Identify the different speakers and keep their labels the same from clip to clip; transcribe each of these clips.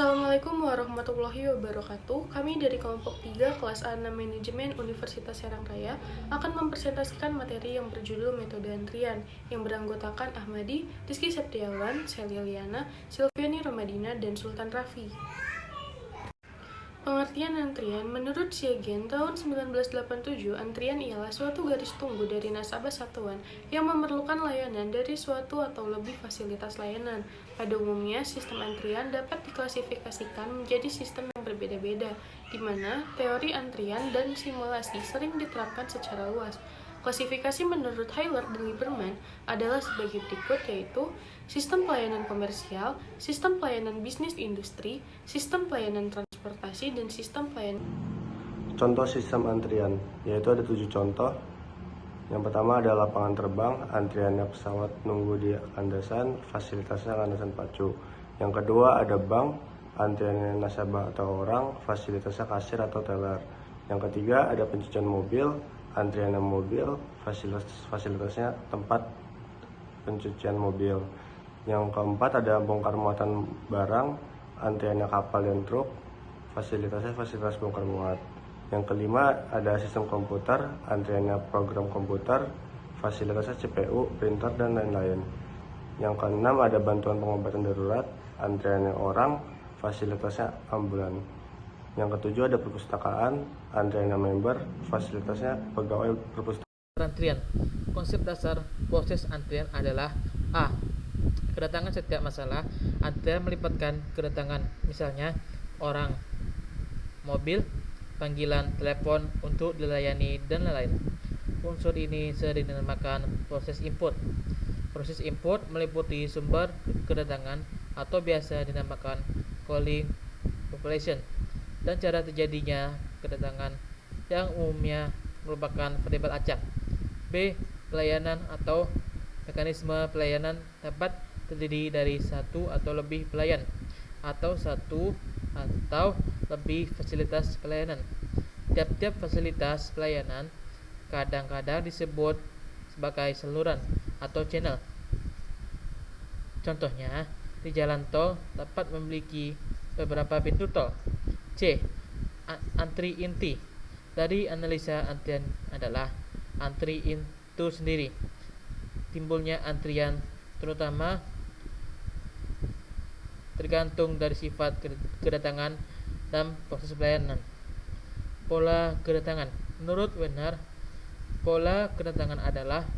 Speaker 1: Assalamualaikum warahmatullahi wabarakatuh. Kami dari kelompok 3 kelas A6 Manajemen Universitas Serang Raya akan mempresentasikan materi yang berjudul Metode Antrian yang beranggotakan Ahmadi, Rizky Septiawan, Celia Liana, Silviani Romadina, dan Sultan Rafi. Pengertian antrian menurut Siagian tahun 1987, antrian ialah suatu garis tunggu dari nasabah satuan yang memerlukan layanan dari suatu atau lebih fasilitas layanan. Pada umumnya, sistem antrian dapat diklasifikasikan menjadi sistem yang berbeda-beda, di mana teori antrian dan simulasi sering diterapkan secara luas. Klasifikasi menurut Hayward dan Lieberman adalah sebagai berikut, yaitu sistem pelayanan komersial, sistem pelayanan bisnis industri, sistem pelayanan transportasi, dan sistem pelayanan.
Speaker 2: Contoh sistem antrian, yaitu ada 7 contoh. Yang pertama ada lapangan terbang, antriannya pesawat nunggu di landasan, fasilitasnya landasan pacu. Yang kedua ada bank, antriannya nasabah atau orang, fasilitasnya kasir atau teller. Yang ketiga ada pencucian mobil, antriannya mobil, fasilitasnya tempat pencucian mobil. Yang keempat ada bongkar muatan barang, antriannya kapal dan truk, fasilitasnya fasilitas bongkar muat. Yang kelima ada sistem komputer, antriannya program komputer, fasilitasnya CPU, printer, dan lain-lain. Yang keenam ada bantuan pengobatan darurat, antriannya orang, fasilitasnya ambulan. Yang ketujuh ada perpustakaan, antriannya member, fasilitasnya pegawai perpustakaan.
Speaker 3: Antrian. Konsep dasar proses antrian adalah A. Kedatangan setiap masalah. Antrian melibatkan kedatangan, misalnya orang, mobil, panggilan telepon untuk dilayani, dan lain-lain. Unsur ini sering dinamakan proses input. Proses input meliputi sumber kedatangan atau biasa dinamakan calling population dan cara terjadinya kedatangan yang umumnya merupakan variabel acak. B. Pelayanan atau mekanisme pelayanan dapat terdiri dari satu atau lebih pelayan atau satu atau lebih fasilitas pelayanan. Tiap-tiap fasilitas pelayanan kadang-kadang disebut sebagai saluran atau channel. Contohnya, di jalan tol dapat memiliki beberapa pintu tol. C. Antri inti. Dari analisa antrian adalah antri itu sendiri. Timbulnya antrian terutama tergantung dari sifat kedatangan dan proses pelayanan. Pola kedatangan. Menurut Werner, pola kedatangan adalah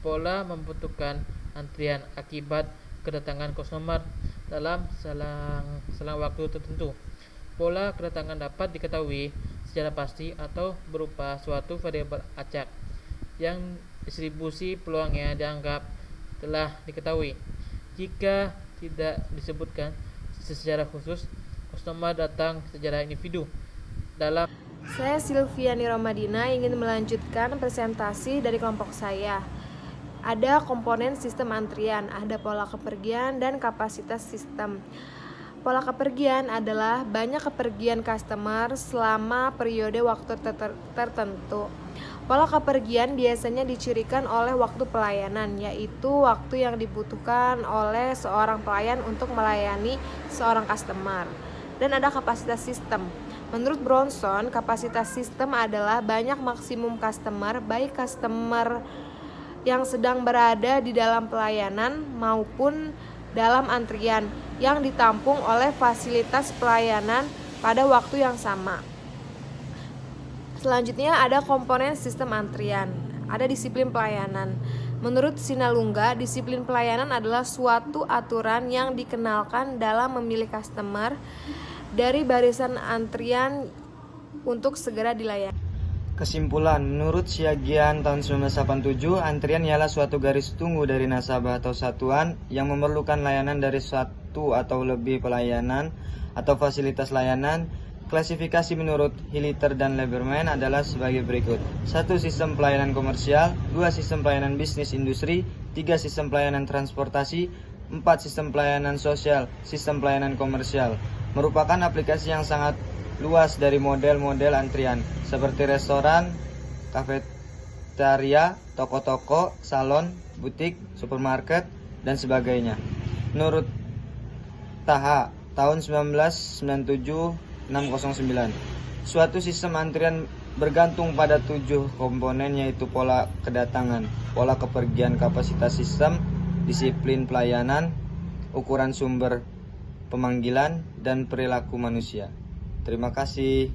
Speaker 3: pola membutuhkan antrian akibat kedatangan customer dalam selang waktu tertentu. Pola kedatangan dapat diketahui secara pasti atau berupa suatu variabel acak yang distribusi peluangnya dianggap telah diketahui. Jika tidak disebutkan secara khusus, customer datang secara individu.
Speaker 4: Saya Silviani Romadina ingin melanjutkan presentasi dari kelompok saya. Ada komponen sistem antrian, ada pola kepergian dan kapasitas sistem. Pola kepergian adalah banyak kepergian customer selama periode waktu tertentu. Pola kepergian biasanya dicirikan oleh waktu pelayanan, yaitu waktu yang dibutuhkan oleh seorang pelayan untuk melayani seorang customer. Dan ada kapasitas sistem. Menurut Bronson, kapasitas sistem adalah banyak maksimum customer, baik customer yang sedang berada di dalam pelayanan maupun dalam antrian yang ditampung oleh fasilitas pelayanan pada waktu yang sama. Selanjutnya ada komponen sistem antrian, ada disiplin pelayanan. Menurut Sinalungga, disiplin pelayanan adalah suatu aturan yang dikenalkan dalam memilih customer dari barisan antrian untuk segera dilayani.
Speaker 5: Kesimpulan, menurut Siagian tahun 1987, antrian ialah suatu garis tunggu dari nasabah atau satuan yang memerlukan layanan dari satu atau lebih pelayanan atau fasilitas layanan. Klasifikasi menurut Hilliter dan Lieberman adalah sebagai berikut. 1. Sistem pelayanan komersial. 2. Sistem pelayanan bisnis industri. 3. Sistem pelayanan transportasi. 4. Sistem pelayanan sosial. Sistem pelayanan komersial merupakan aplikasi yang sangat luas dari model-model antrian seperti restoran, kafetaria, toko-toko, salon, butik, supermarket, dan sebagainya. Menurut Taha, tahun 1997-609. Suatu sistem antrian bergantung pada 7 komponen, yaitu pola kedatangan, pola kepergian, kapasitas sistem, disiplin pelayanan, ukuran sumber pemanggilan, dan perilaku manusia. Terima kasih.